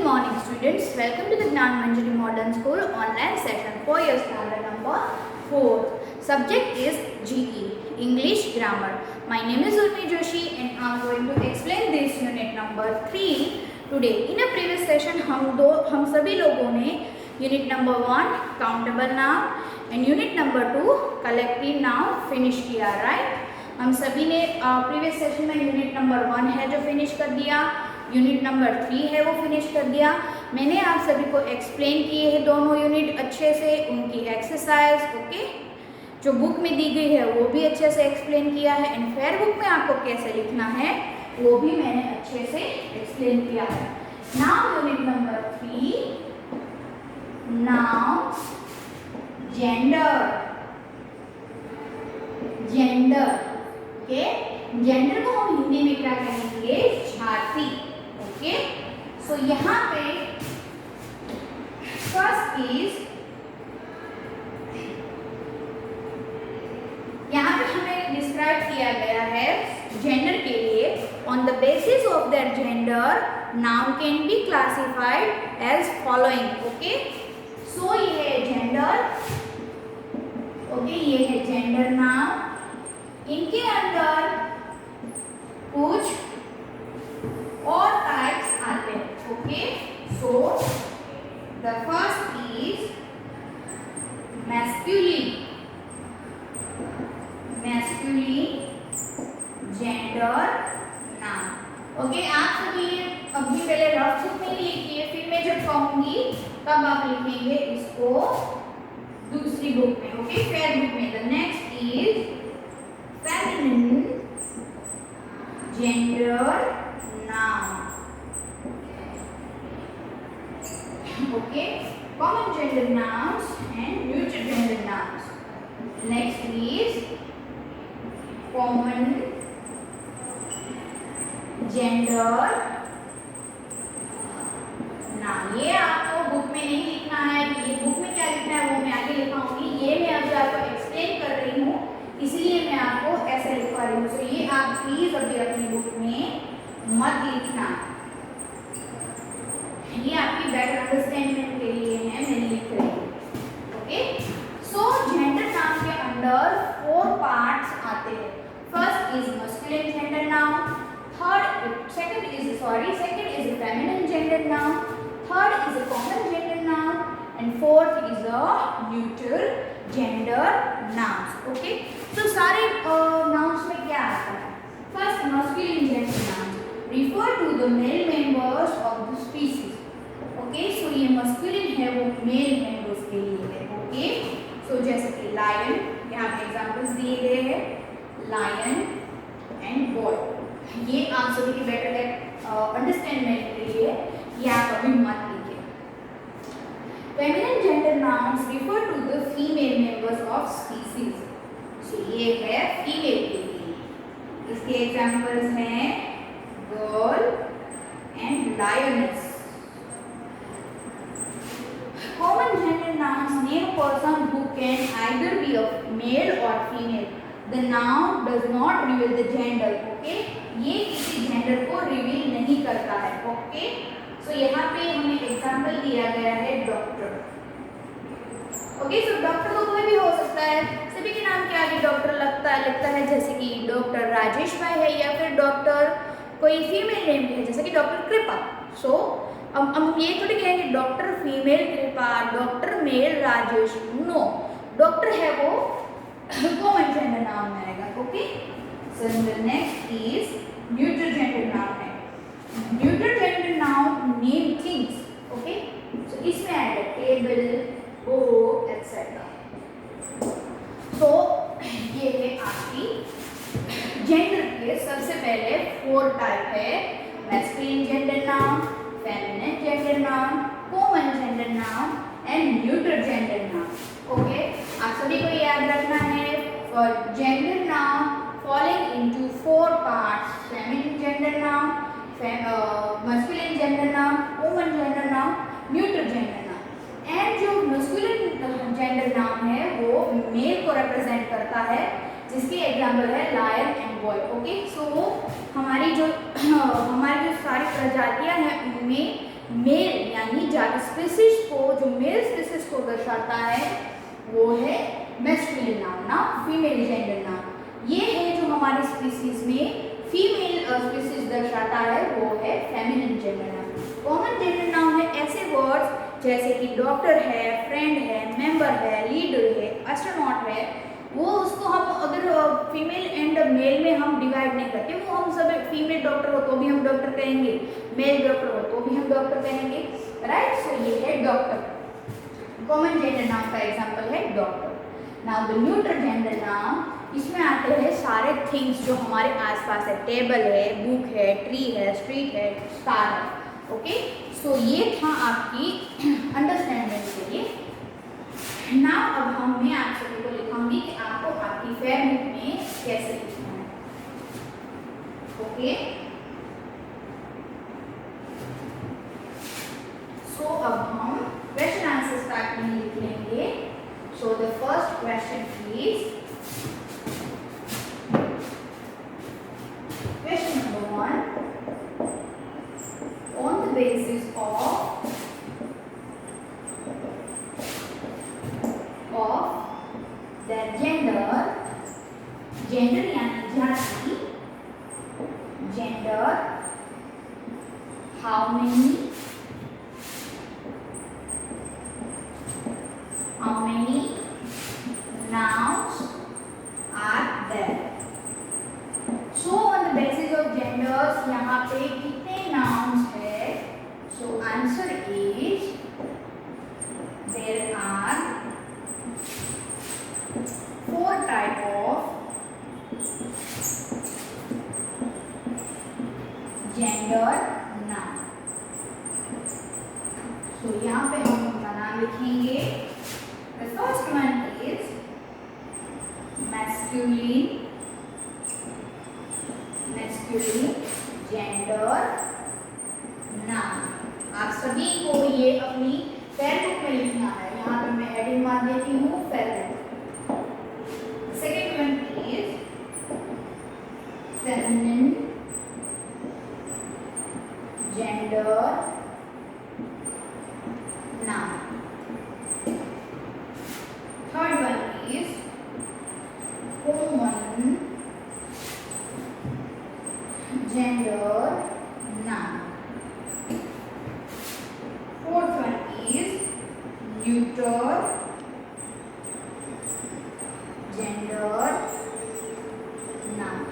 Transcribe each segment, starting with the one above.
morning students, welcome to the Gnan Manjari Modern School online session for your standard number 4. Subject is GE, English Grammar. My name is Urmi Joshi and I am going to explain this unit number 3 today. In a previous session हम सभी लोगों ने unit number 1 countable noun and unit number 2 collective noun finish किया, right? हम सभी ने previous session में unit number 1 है जो फिनिश कर दिया, यूनिट नंबर 3 है वो फिनिश कर दिया। मैंने आप सभी को एक्सप्लेन किए हैं दोनों यूनिट अच्छे से, उनकी एक्सरसाइज ओके जो बुक में दी गई है वो भी अच्छे से एक्सप्लेन किया है एंड फेयर बुक में आपको कैसे लिखना है वो भी मैंने अच्छे से एक्सप्लेन किया है। Now unit number 3 noun gender okay gender को हम हिंदी में क्या कहेंगे? जाति। ओके सो यहाँ पे फर्स्ट इज यहाँ पे हमें डिस्क्राइब किया गया है जेंडर के लिए on the basis of their gender noun can be classified as following. Okay so ये है जेंडर, ओके ये है जेंडर नाउन, इनके अंदर कुछ और टाइप्स आते हैं। Okay so the first is masculine gender noun. Okay आप सभी अभी पहले रफ बुक में लिखिए, फिर मैं जब कहूंगी तब आप लिखेंगे इसको दूसरी बुक में। ओके फेयर बुक में। The next is feminine gender noun. Okay, common gender nouns and neuter gender nouns. Next is common gender noun. ये आपको बुक में नहीं लिखना है, ये बुक में क्या लिखना है वो मैं आगे लिखाऊंगी। ये मैं अभी आपको एक्सप्लेन कर रही हूँ इसलिए मैं आपको ऐसे लिखवा रही हूँ। तो ये आप प्लीज अभी अपनी बुक में मत लिखना, ये आपकी बेटर अंडरस्टैंडिंग के लिए है, मैं लिख रही हूँ। ओके सो जेंडर नाउन के अंदर 4 पार्ट्स आते हैं। First is masculine gender noun, second is feminine gender noun, third is a common gender noun and fourth is a neutral gender nouns. Okay तो सारे नाउन्स में क्या आता है? First masculine gender noun refer to the male members of the species. Okay so ये masculine है वो male members के लिए है। ओके सो जैसे कि लायन, यहाँ पे एग्जांपल्स दिए गए हैं, लायन एंड बॉय। ये आप सभी के बेटर अंडरस्टैंडमेंट के लिए ये आप अभी मत लीजिए। Feminine gender nouns refer to the female members of species. So ये है फीमेल के लिए। इसके एग्जांपल्स हैं girl and lioness. Common gender nouns name a person who can either be a male or female. The noun does not reveal the gender. Okay? ये किसी gender को reveal नहीं करता है। ओके सो यहाँ पे हमें एग्जाम्पल दिया गया है डॉक्टर। ओके सो डॉक्टर तो कोई भी हो सकता है, सभी के नाम के आगे डॉक्टर लगता है जैसे कि डॉक्टर राजेश भाई है या फिर डॉक्टर कोई फीमेल नेम है जैसे कि डॉक्टर कृपा। सो हम ये थोड़ी कहेंगे doctor female Kripa, doctor male Rajesh, no doctor है वो कॉमन जेंडर नाउन में आएगा। Okay so the next is neutral gender noun है। Neutral gender noun name things. Okay so इसमें आएगा टेबल, बुक एटसेट्रा। तो ये है आपकी जेंडर के सबसे पहले 4 टाइप है, masculine gender noun, feminine gender noun, common gender noun and neutral gender noun. Okay आप सभी को याद रखना है for gender noun falling into 4 parts: feminine gender noun, masculine gender noun, common gender noun, neutral gender noun। And जो masculine gender noun है वो mail को रिप्रेजेंट करता है जिसके एग्जाम्पल है lion and boy. Okay so हमारी जो सारी प्रजातियां हैं उनमें मेल यानी स्पीसीज को, जो मेल स्पीसीज को दर्शाता है वो है मैस्कुलिन नाउन ना फीमेल जेंडर नाउन। ये है जो हमारे स्पीसीज में फीमेल स्पीसीज दर्शाता है वो है feminine gender noun. Common gender noun है ऐसे वर्ड्स जैसे कि डॉक्टर है, फ्रेंड है, मेंबर है, लीडर है, एस्ट्रोनॉट है, वो उसको हम अगर फीमेल एंड मेल में हम डिवाइड नहीं करते, वो हम सब फीमेल डॉक्टर हो तो भी हम डॉक्टर कहेंगे, मेल डॉक्टर हो तो भी हम डॉक्टर कहेंगे, राइट। सो ये है डॉक्टर। कॉमन जेंडर नाउन का एग्जांपल है doctor. Now the neutral gender noun, इसमें आते हैं सारे थिंग्स जो हमारे आसपास है, टेबल है, बुक है, ट्री है, स्ट्रीट है, स्टार है, ओके। सो ये था आपकी अंडरस्टैंडिंग के लिए। नाउ अब मैं आप सभी को लिखूंगी कि आपको आपकी फेयर बुक में कैसे लिखना है, ओके। सो अब हम क्वेश्चन आंसर स्टार्ट में लिख लेंगे। So the first question is question number 1, on the basis of their gender यानी जाति, gender, how many nouns are there। So on the basis of genders यहाँ पे कितने nouns है? So answer is there are 4 type of gender noun। So यहाँ पे हम उनका नाम लिखेंगे। The first one is masculine gender noun. आप सभी को ये अपनी फेयर बुक में लिखना है। यहाँ पे मैं हेडिंग मार देती हूँ fair book. Second one is feminine gender noun. Third one is common gender noun। Fourth one is neuter gender noun।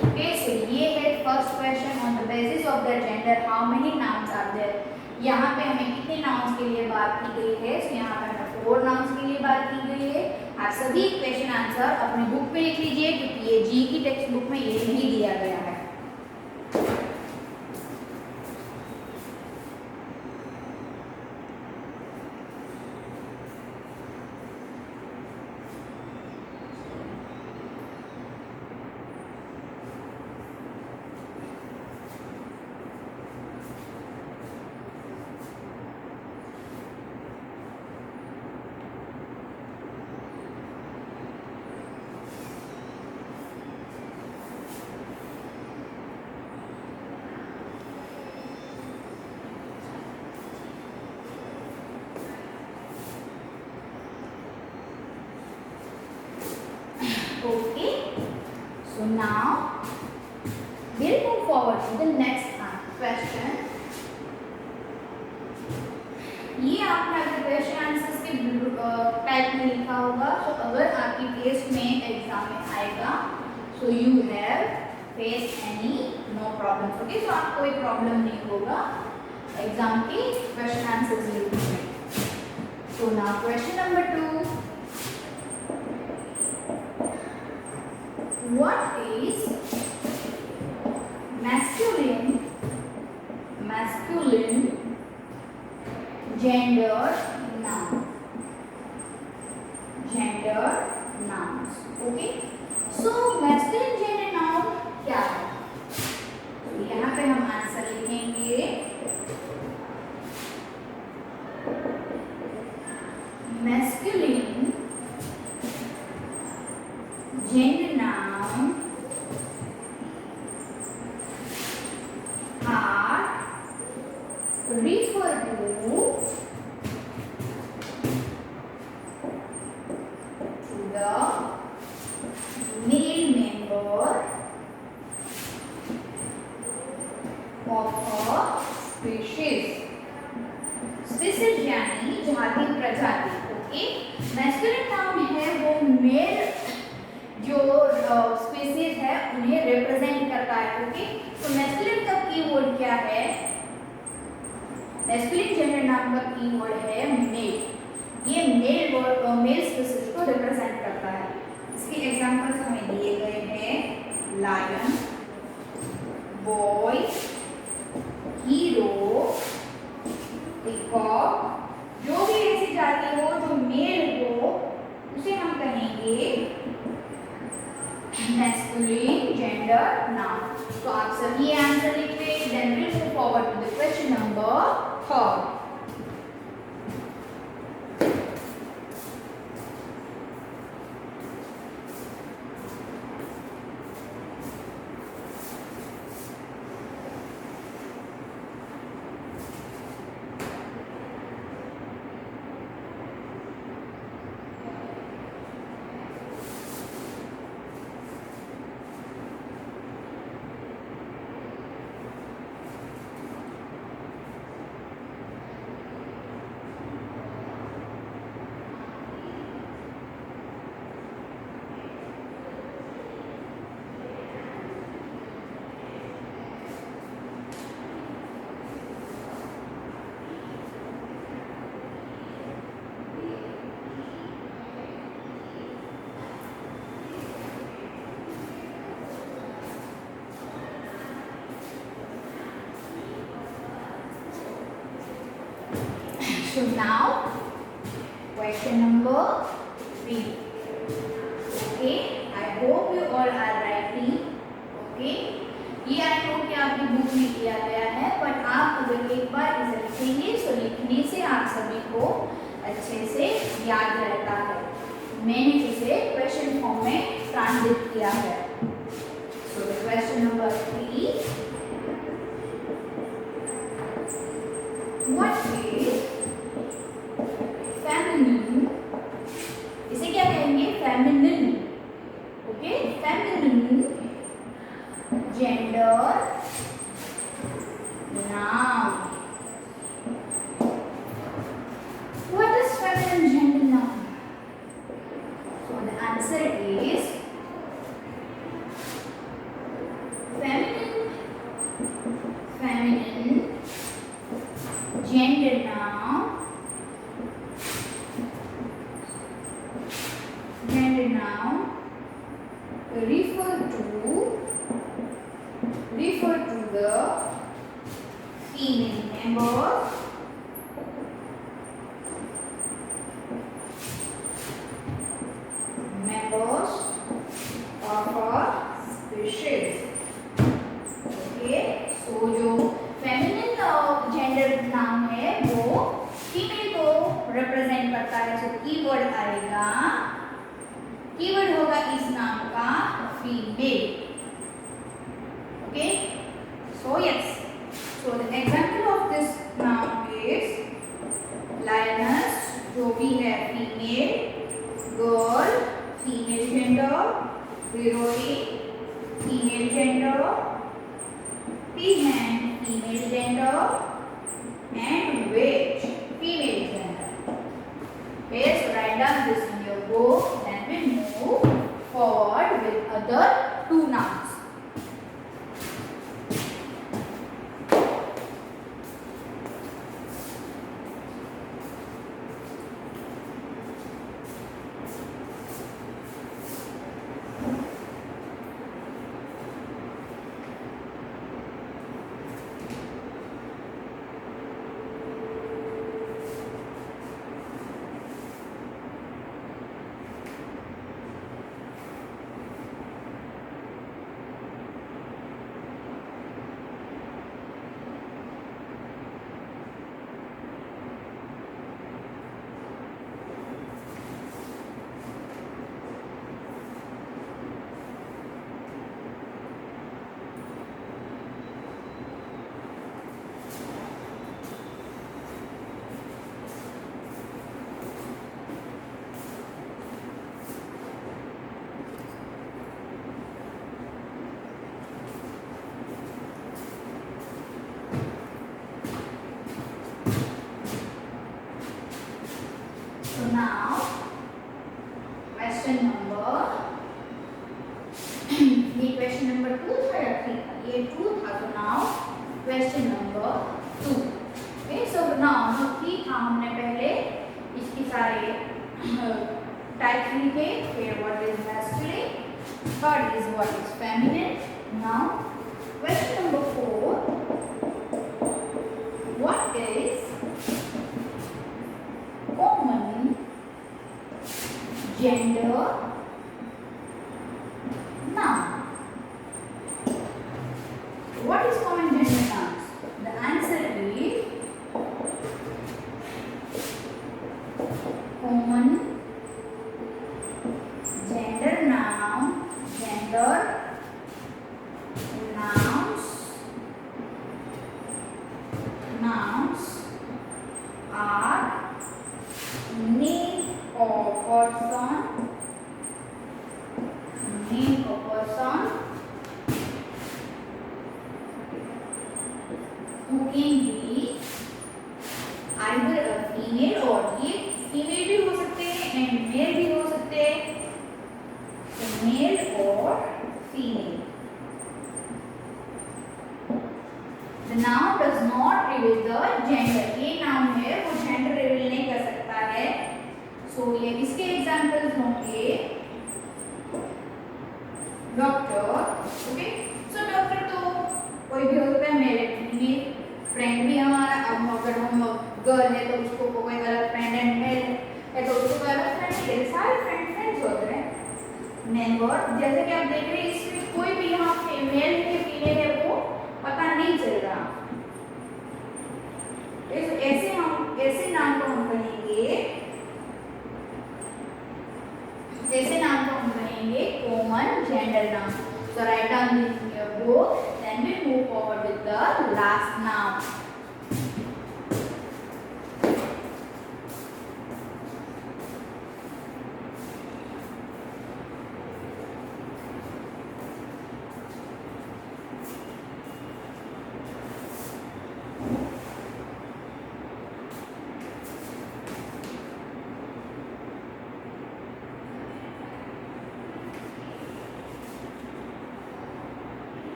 Okay, so ये है first question on the basis of their gender how many nouns are there। यहाँ पे हमें कितने nouns के लिए बात की गई है? so यहाँ पे हमें 4 nouns के लिए बात की गई है। आप सभी क्वेश्चन आंसर अपनी बुक पे लिख लीजिए क्योंकि ये जी की टेक्स्ट बुक में ये नहीं दिया गया है। Okay, so now we'll move forward to the next question। ये आपने अगर क्वेश्चन आंसर्स के टाइप में लिखा होगा तो अगर आपकी टेस्ट में एग्जाम में आएगा so you have face any no problem. Okay, so आपको कोई प्रॉब्लम नहीं होगा एग्जाम के क्वेश्चन आंसर्स लिखने में। So now question number 2, what is masculine gender noun? Gender nouns, okay। so masculine gender noun क्या है? तो यहाँ पे हम आंसर लिखेंगे masculine gender noun are refer to the male member of a species. Species यानी जाति प्रजाति. ओके, मैस्कुलिन नाउन है वो मेल जो स्पीसीज है उन्हें रिप्रेजेंट करता है. ओके, तो मैस्कुलिन का कीवर्ड क्या है? मैस्कुलिन जेंडर नाम का कीवर्ड है मेल. ये मेल स्पीसीज को रिप्रेजेंट करता है. इसके एग्जांपल्स हमें दिए गए हैं लायन, बॉय, हीरो, पीकॉक. जो भी ऐसी जाति हो जो मेल हो उसे हम कहेंगे मैस्कुलिन जेंडर नाउन. तो आप सभी आंसर लिखिए. Then will move forward to the question number 3. So now question number 3. Okay, I hope you all are writing. Okay, ये आई नो कि आपकी बुक में किया गया है, बट आप अगर एक बार इसे लिखेंगे तो लिखने से आप सभी को अच्छे से याद रहता है. मैंने इसे क्वेश्चन फॉर्म में ट्रांसलेट किया है. So the question number 3. What is feminine? इसे क्या कहेंगे? Feminine. Okay, feminine gender noun. What is feminine gender noun? So the answer is feminine gender noun. Gender noun refer to the female members of a species. Okay, so जो feminine gender noun है वो female को represent करता है. so keyword आएगा, keyword होगा इस नाम का female. Okay, so yes, so the example of this noun is lioness जो भी है female, girl female gender, heroine female gender, peahen female gender and witch female gender. Okay, so write down this in your book. Then we move forward with other 2 nouns. हमने पहले इसकी सारे types लिखे, फिर what is masculine, third is what is feminine. Now question number 4, what is common gender noun? What is common gender nouns? The answer is common gender noun, gender nouns are name of person, who can be either a female, और ये female भी हो सकते हैं and mail भी हो सकते हैं, मेल और female. The noun does not reveal the gender. ये नाउन है वो जेंडर रिवील नहीं कर सकता है. सो ये इसके एग्जांपल्स होंगे डॉक्टर. ओके, सो डॉक्टर तो कोई भी हो सकता है, मेल फीमेल. फ्रेंड भी हमारा, अब अगर हम गर्ल है तो उसको कोई अलग फ्रेंड एंड मेल है तो उसको कोई अलग फ्रेंड है. सारे फ्रेंड्स होते हैं. मेंबर जैसे कि आप देख रहे हैं इसमें कोई भी यहाँ मेल है फीमेल है वो पता नहीं चल रहा. ऐसे हम ऐसे नाम को हम कहेंगे, ऐसे नाम को हम कहेंगे common gender noun. So right down in both, then we move forward with the last noun.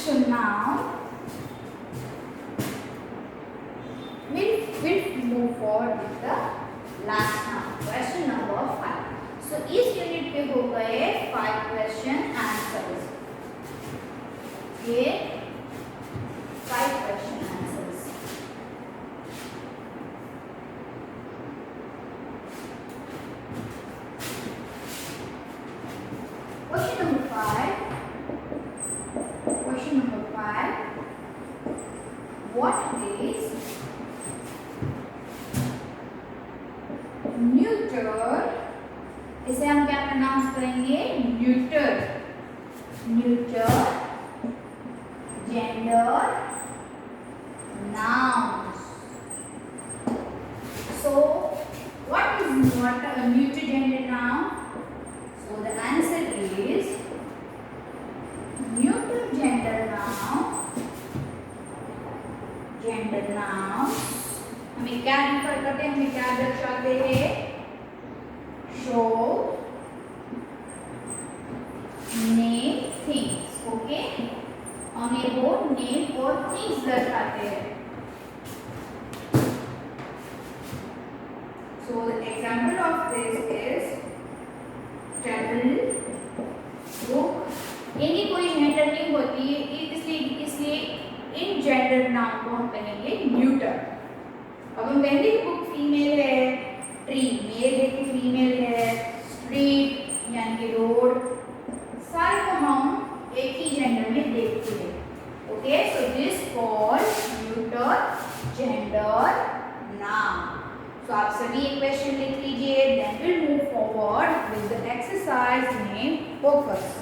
So now we'll move forward with the last now question number 5. So इस यूनिट पे हो गए 5 क्वेश्चन आंसर्स. ये 5 question answers. Question number 5. Question number 5. What is neuter? इसे हम क्या pronounce करेंगे? Neuter. Neuter gender nouns. So what is what a neuter gender noun? So the answer is neuter gender noun. Gender noun हमें क्या refer करते हैं, हमें क्या दर्शाते हैं? Show name things. ओके, हमें वो नेम और थिंग्स दर्शाते हैं. So the example of this is table, book. इनकी कोई जेंडर नहीं होती है, इसलिए इन जेंडर नाउन को हम कहेंगे न्यूटर. अब हम कहेंगे बुक फीमेल है, ट्री मेल है कि फीमेल है, street focus.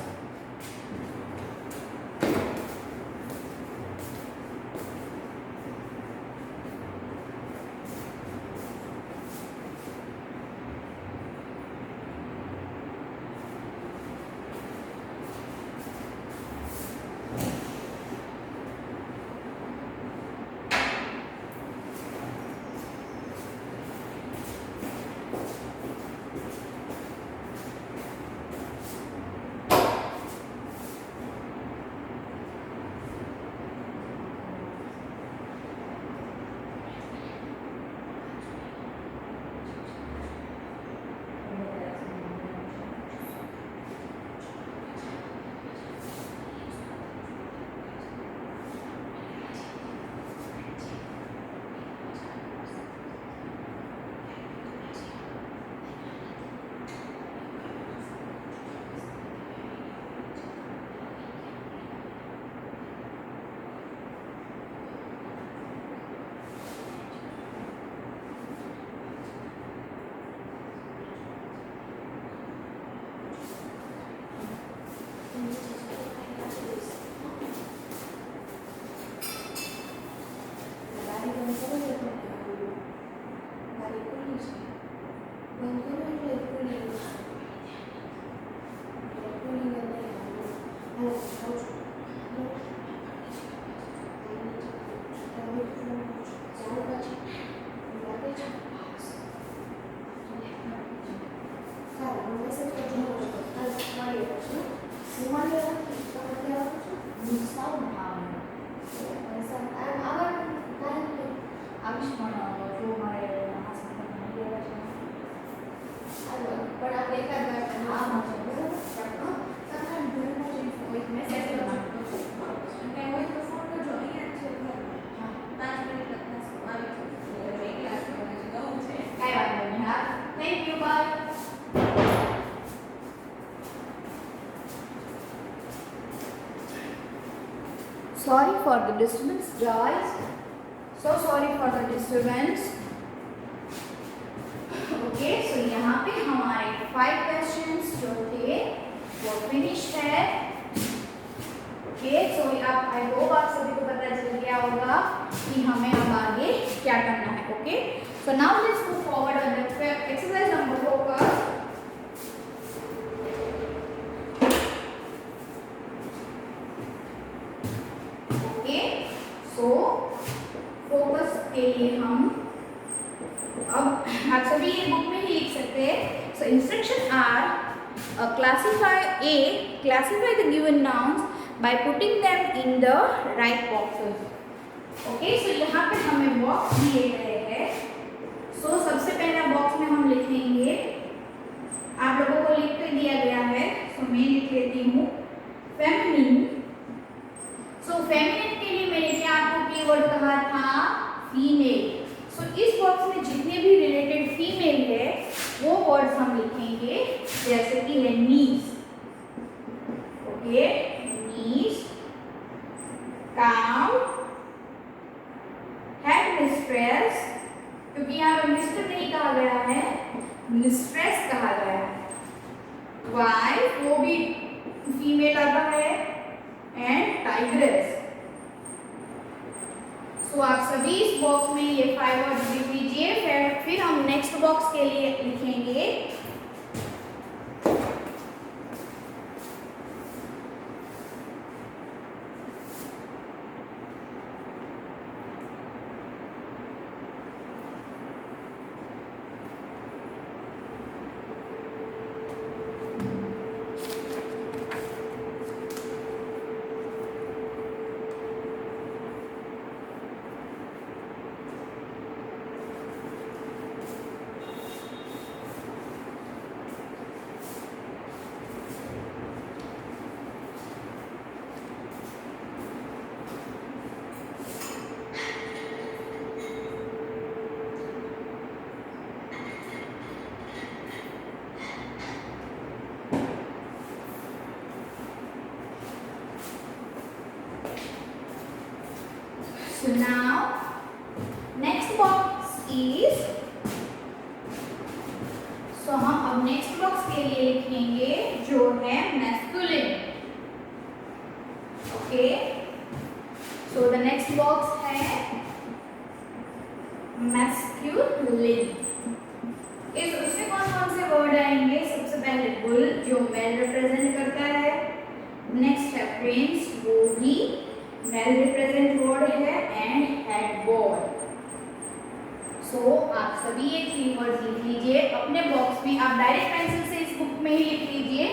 Thank you, bye. Sorry for the disturbance, guys. So sorry for the disturbance. Okay so यहाँ पे हमारे 5 क्वेश्चंस जो थे वो फिनिश है. ओके सो अब आई होप आप सभी को पता चल गया होगा कि हमें अब आगे क्या करना है. Okay so now let's move forward on the exercise number 4 पर. ओके सो फोकस के लिए हम अब आप सभी ये बुक में ही लिख सकते हैं. So instruction are classify the given nouns by putting them in the right boxes. Okay so यहाँ पे हमें बॉक्स दिए गए हैं. सो सबसे पहला बॉक्स में हम लिखेंगे, आप लोगों को लिख कर दिया गया है. सो मैं लिख लेती हूँ फेमिनिन. सो फेमिनिन के लिए मैंने क्या आपको कीवर्ड कहा था? फीमेल. सो इस बॉक्स में जितने भी रिलेटेड फीमेल है वो वर्ड्स हम लिखेंगे, जैसे कि है नीज. ओके नीज, काउ, हेड मिस्ट्रेस, क्योंकि यहाँ पे मिस्टर नहीं कहा गया है, मिस्ट्रेस कहा गया है. वाइफ वो भी फीमेल आता है, एंड टाइग्रेस. तो आप सभी इस बॉक्स में ये 5 वर्ड्स लिख लीजिए. फिर हम नेक्स्ट बॉक्स के लिए लिखेंगे So now next box is, so हम अब नेक्स्ट बॉक्स के लिए लिखेंगे जो है masculine. Okay, so the next box है मैस्कुलिन. उसमें कौन कौन से वर्ड आएंगे? सबसे पहले बुल जो मेल रिप्रेजेंट करता है. नेक्स्ट है प्रिंस, वो भी मेल रिप्रेजेंट वर्ड है. And head boy. सो आप सभी ये 3 वर्ड्स लिख लीजिए अपने बॉक्स में. आप डायरेक्ट पेंसिल से इस बुक में ही लिख लीजिए.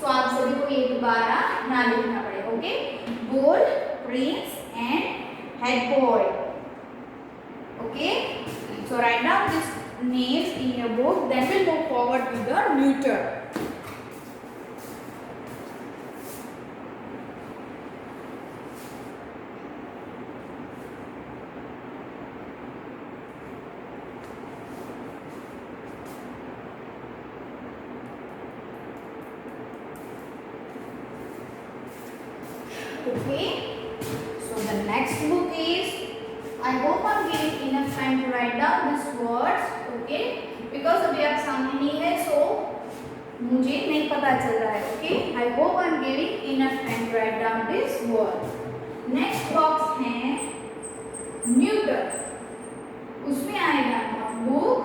सो आप सभी को ये दोबारा ना लिखना पड़े. Okay, bull, Prince and head boy. Okay, so right down this names in your book, then we'll move forward with the neuter. Okay, so the next book is, I hope I'm giving enough time to write down these words. Okay, because अभी आप सामने नहीं है सो मुझे नहीं पता चल रहा है. Okay, I hope I am giving enough time to write down this word. Next box है न्यूटर. उसमें आएगा book,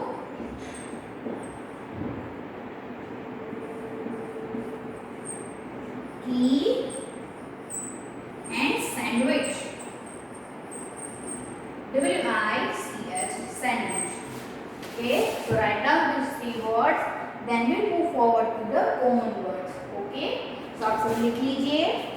key and sandwich. WICH, sandwich. Okay, so write down these 3 words, then we'll move forward to the common words. Okay, so आप सब लिख लीजिए.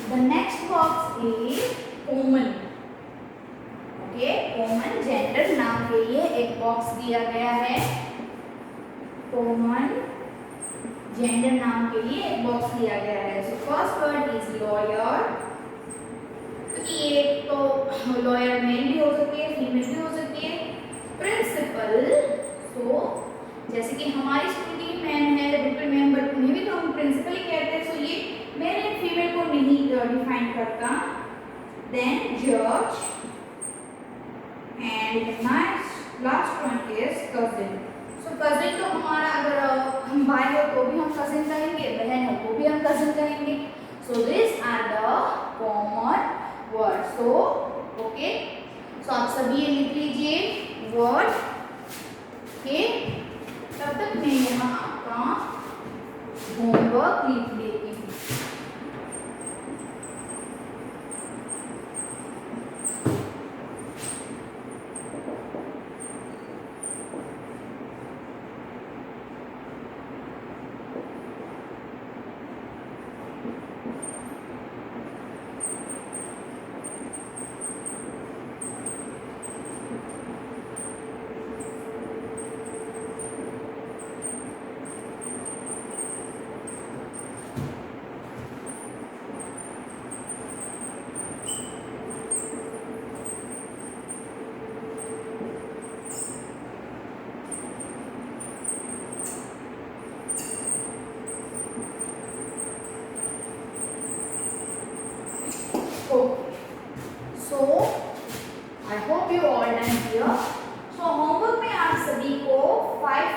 The next box is common. Okay, common gender नाम के लिए एक बॉक्स दिया गया है. common gender नाम के लिए एक बॉक्स दिया गया है. So first word is lawyer. ये तो lawyer मेल भी हो सकती है, फीमेल भी हो सकती है. प्रिंसिपल, तो जैसे कि हमारी स्कूल की मैम है, बिल्कुल मैम, बट उन्हें भी तो हम प्रिंसिपल ही कहते हैं. सो ये मेल एंड फीमेल को नहीं डिफाइन करता. देन जज and last one is cousin. So cousin तो हमारा, अगर हम भाई हो तो भी हम कजिन कहेंगे, बहन हो तो भी हम कजिन कहेंगे. So this are the common word. So okay, so आप सभी ये लिख लीजिए वर्ड के. तब तक मैं यहाँ आपका होमवर्क लिख देती हूँ. So I hope you all done here. So homework में आप सभी को 5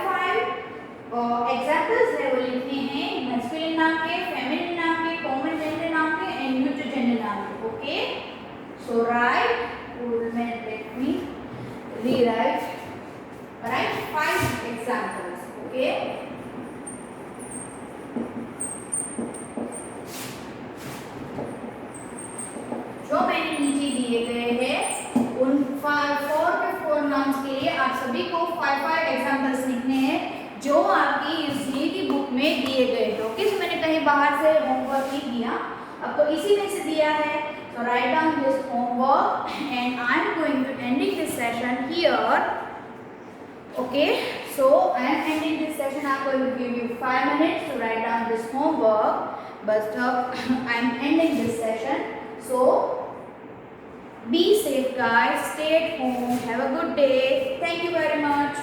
एग्जाम्पल्स है वो लिखने हैं. मैस्कुलिन नाम के, फेमिनिन नाम के, कॉमन जेंडर नाम के एंड न्यूट्रल जेंडर नाम के. ओके, सो right, let me rewrite. Write 5 examples. Okay. जो मैंने नीचे दिए गए हैं उन 4 नाउन्स के लिए आप सभी को 5 एग्जाम्पल्स लिखने हैं जो आपकी यूजीसी की बुक में दिए गए हैं. ओके, तो मैंने कहीं बाहर से होमवर्क नहीं दिया, अब तो इसी में से दिया है. So write down this homework and I am going to ending this session here. Okay, so I am ending this session. I am going to give you 5 minutes to write down this homework, but I am ending this session. So Be safe, guys. Stay at home. Have a good day. Thank you very much.